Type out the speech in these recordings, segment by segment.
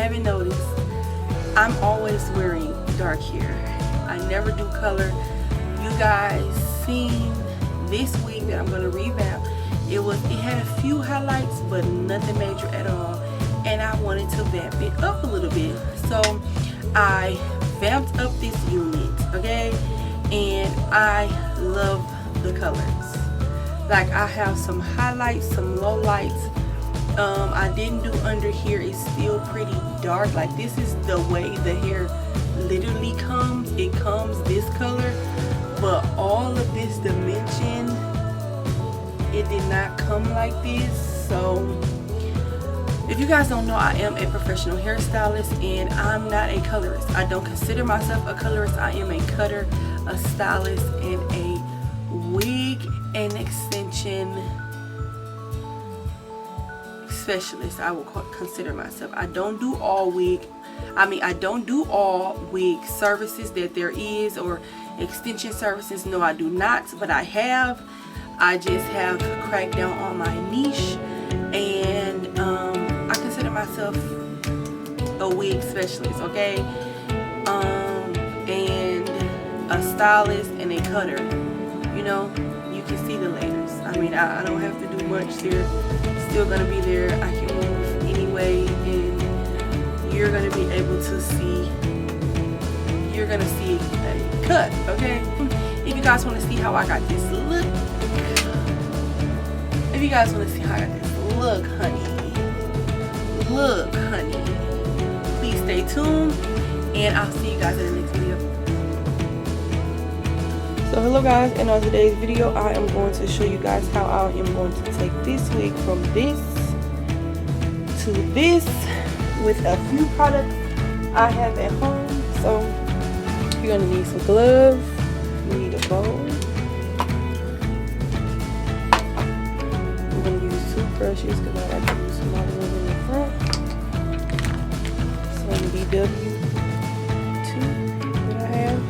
haven't noticed, I'm always wearing dark hair. I never do color. You guys seen this wig that I'm going to revamp. It had a few highlights, but nothing major at all, and I wanted to vamp it up a little bit. So I vamped up this unit, okay, and I love the colors. Like, I have some highlights, some low lights. I didn't do under here. It's still pretty dark. Like, this is the way the hair literally comes. It comes this color, but all of this dimension, it did not come like this. So if you guys don't know, I am a professional hairstylist, and I'm not a colorist. I don't consider myself a colorist. I am a cutter, a stylist, and a wig and extension specialist. I will consider myself. I don't do all wig. I don't do all wig services that there is, or extension services. No, I do not. But I just have cracked down on my niche, and I consider myself a wig specialist, okay, and a stylist and a cutter. You know, you can see the layers. I don't have to do much. They're still gonna be there. I can move anyway, and you're gonna be able to see. You're gonna see a cut, okay? If you guys want to see how I got this look, honey, please stay tuned, and I'll see you guys in the next video. So hello guys, and on today's video I am going to show you guys how I am going to take this wig from this to this with a few products I have at home. So you're going to need some gloves, you need a bowl. I'm going to use toothbrushes because I like to use some other ones in the front. Some BW2 that I have.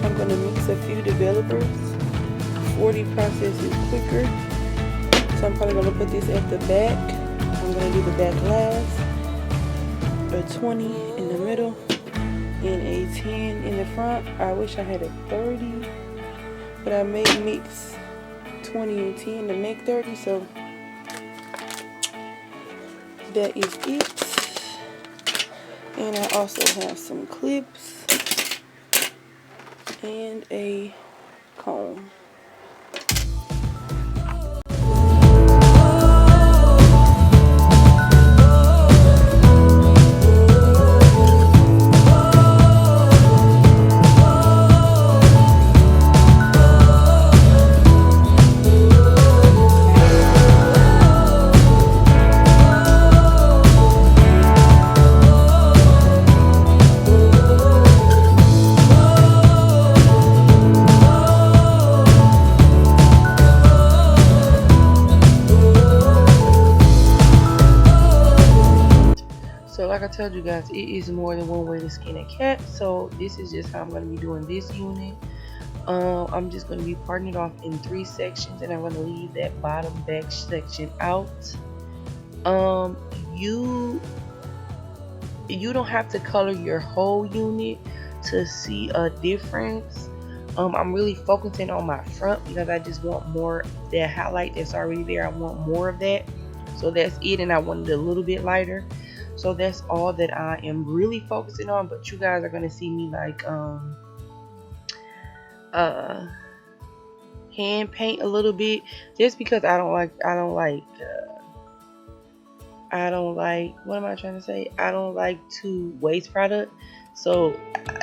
I'm going to mix a few developers. 40 process is quicker, so I'm probably going to put this at the back. I'm going to do the back last. A 20 in the middle and a 10 in the front. I wish I had a 30, but I may mix 20 and 10 to make 30, so that is it. And I also have some clips and a comb. Like I told you guys, it is more than one way to skin a cat. So this is just how I'm going to be doing this unit. I'm just going to be parting it off in 3 sections, and I'm going to leave that bottom back section out. You don't have to color your whole unit to see a difference. I'm really focusing on my front because I just want more of that highlight that's already there. I want more of that, so that's it, and I want it a little bit lighter. So that's all that I am really focusing on. But you guys are gonna see me like hand paint a little bit, just because I don't like what am I trying to say? I don't like to waste product. So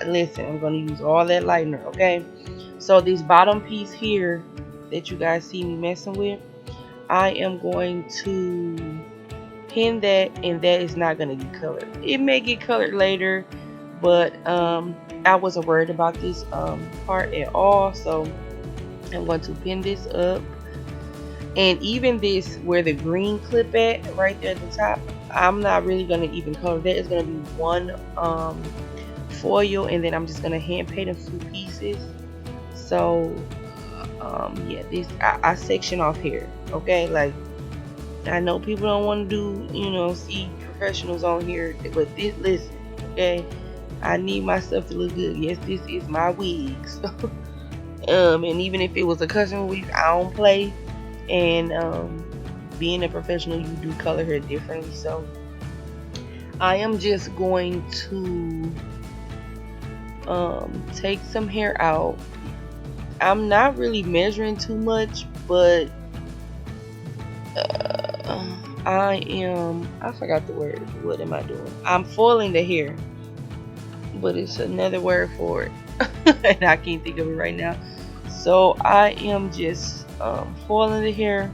listen, I'm gonna use all that lightener, okay? So this bottom piece here that you guys see me messing with, I am going to pin that, and that is not going to get colored. It may get colored later, but I wasn't worried about this part at all. So I'm going to pin this up, and even this where the green clip at right there at the top, I'm not really going to even color that. It's going to be one foil, and then I'm just going to hand paint a few pieces. So yeah, this I section off here, okay? Like, I know people don't want to do, see professionals on here, but this, listen, okay, I need my stuff to look good. Yes, this is my wigs. And even if it was a custom wig, I don't play. And being a professional, you do color hair differently. So I am just going to take some hair out. I'm not really measuring too much, but I forgot the word. What am I doing? I'm foiling the hair, but it's another word for it. And I can't think of it right now. So I am just foiling the hair,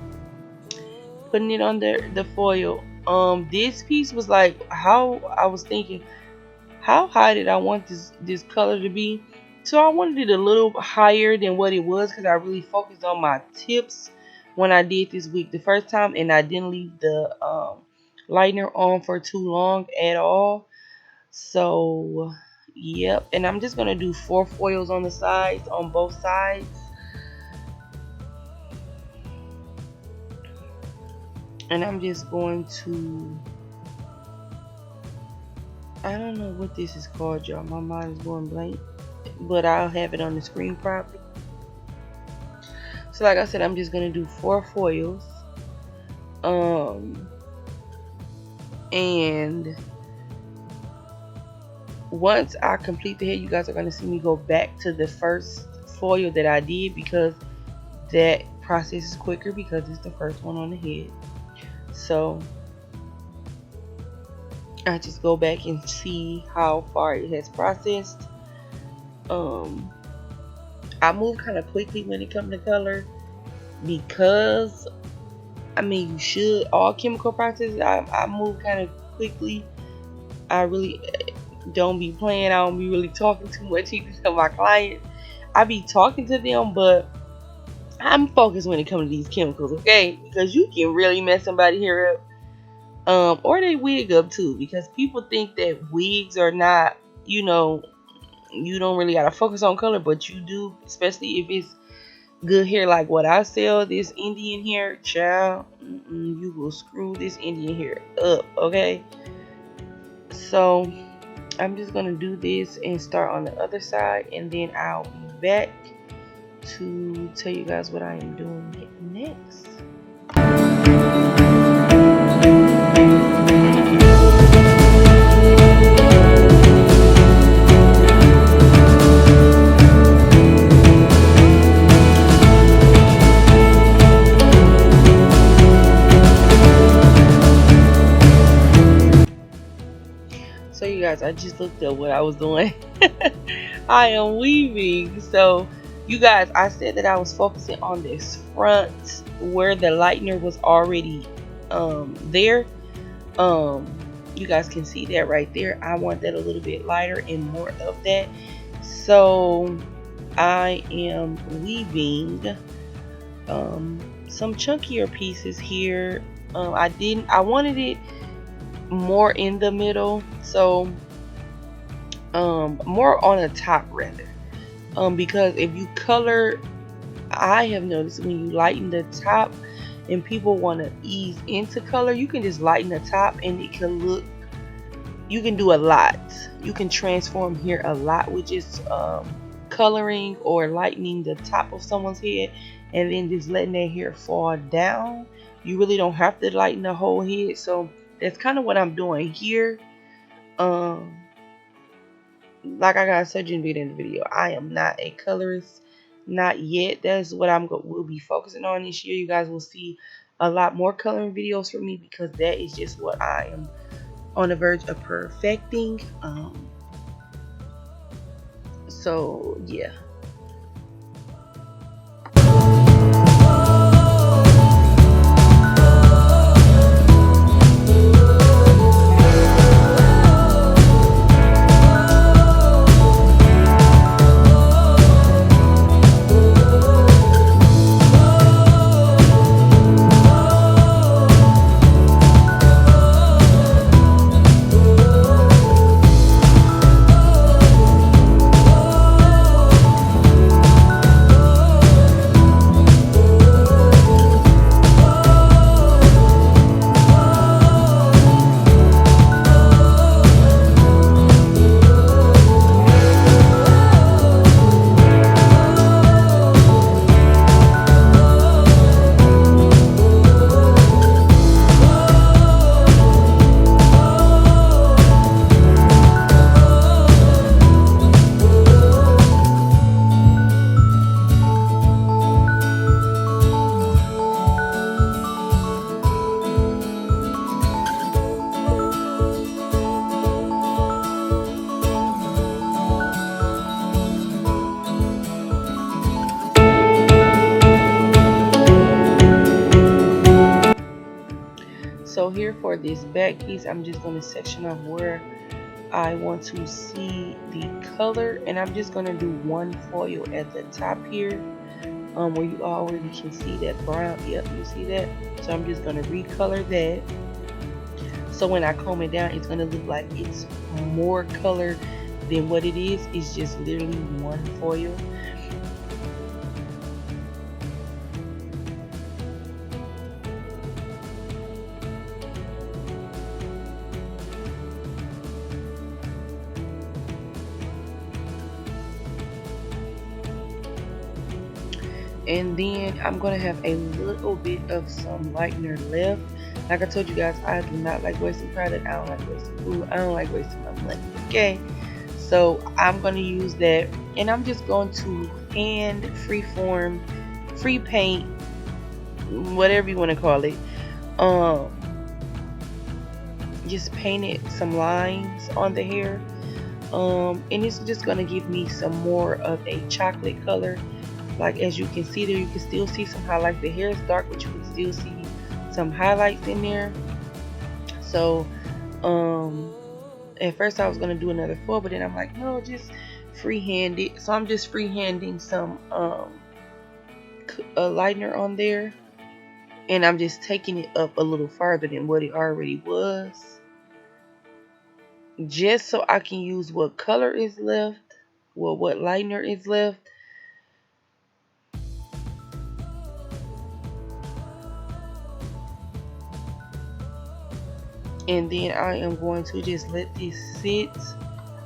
putting it on the foil. This piece was like, how I was thinking, how high did I want this color to be? So I wanted it a little higher than what it was, because I really focused on my tips when I did this wig the first time, and I didn't leave the lightener on for too long at all. So yep, and I'm just gonna do 4 foils on the sides, on both sides. And I'm just going to, I don't know what this is called, y'all. My mind is going blank, but I'll have it on the screen properly. So like I said, I'm just gonna do 4 foils. And once I complete the head, you guys are gonna see me go back to the first foil that I did, because that process is quicker because it's the first one on the head. So I just go back and see how far it has processed. I move kind of quickly when it comes to color, because I mean, you should, all chemical processes, I move kind of quickly. I really don't be playing. I don't be really talking too much either to my clients. I be talking to them, but I'm focused when it comes to these chemicals, okay? Because you can really mess somebody's hair up, or they wig up too. Because people think that wigs are not, you know, you don't really gotta focus on color, but you do, especially if it's good hair like what I sell. This Indian hair, child, you will screw this Indian hair up, okay? So I'm just gonna do this and start on the other side, and then I'll be back to tell you guys what I am doing next. So you guys, I just looked up what I was doing. I am weaving. So you guys, I said that I was focusing on this front where the lightener was already there. You guys can see that right there. I want that a little bit lighter and more of that. So I am weaving some chunkier pieces here. I wanted it more in the middle, so more on the top rather, because if you color, I have noticed when you lighten the top and people want to ease into color, you can just lighten the top and it can look, you can do a lot, you can transform here a lot with just coloring or lightening the top of someone's head and then just letting their hair fall down. You really don't have to lighten the whole head. So that's kind of what I'm doing here. Like I got said in the video, I am not a colorist, not yet. That's what will be focusing on this year. You guys will see a lot more coloring videos from me, because that is just what I am on the verge of perfecting. So yeah. So here for this back piece, I'm just going to section off where I want to see the color, and I'm just going to do one foil at the top here, where you already can see that brown. Yep, you see that? So I'm just going to recolor that. So when I comb it down, it's going to look like it's more color than what it is. It's just literally one foil. And then I'm going to have a little bit of some lightener left. Like I told you guys, I do not like wasting product. I don't like wasting food. I don't like wasting my money. Okay? So I'm going to use that. And I'm just going to hand freeform, free paint, whatever you want to call it. Just painted some lines on the hair. And it's just going to give me some more of a chocolate color. Like as you can see there, you can still see some highlights. The hair is dark, but you can still see some highlights in there. So at first I was gonna do another foil, but then I'm like, no, just freehand it. So I'm just freehanding some lightener on there, and I'm just taking it up a little farther than what it already was, just so I can use what color is left, well, what lightener is left. And then I am going to just let this sit.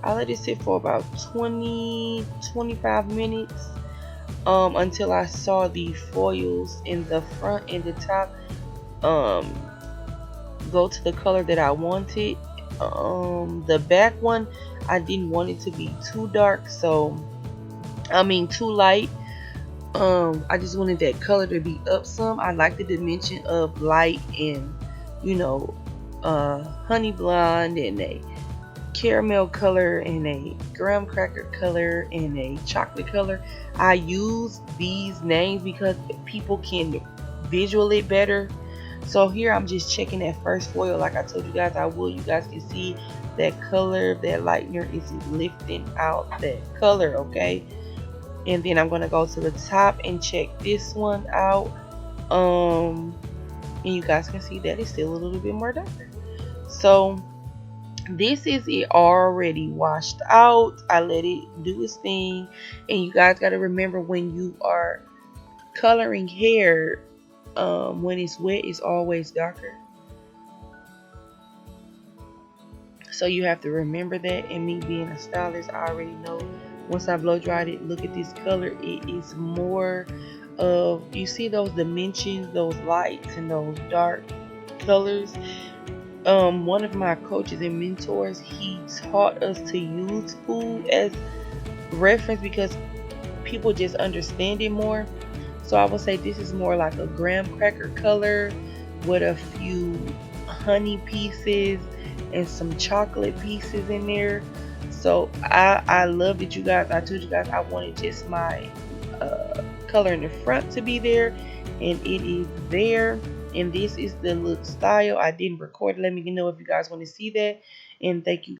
I let it sit for about 20-25 minutes until I saw the foils in the front and the top go to the color that I wanted. The back one, I didn't want it to be too dark, so too light. I just wanted that color to be up some. I like the dimension of light and, you know, honey blonde and a caramel color and a graham cracker color and a chocolate color. I use these names because people can visual it better. So here I'm just checking that first foil. Like I told you guys I will. You guys can see that color, that lightener is lifting out that color, okay? And then I'm going to go to the top and check this one out. And you guys can see that it's still a little bit more darker. So this is it already washed out. I let it do its thing. And you guys got to remember, when you are coloring hair, when it's wet, it's always darker. So you have to remember that. And me being a stylist, I already know once I blow dried it, look at this color. It is more of, you see those dimensions, those lights and those dark colors. One of my coaches and mentors, he taught us to use food as reference because people just understand it more. So I would say this is more like a graham cracker color with a few honey pieces and some chocolate pieces in there. So I love it, you guys. I told you guys I wanted just my color in the front to be there, and it is there. And this is the look style. I didn't record it. Let me know if you guys want to see that. And thank you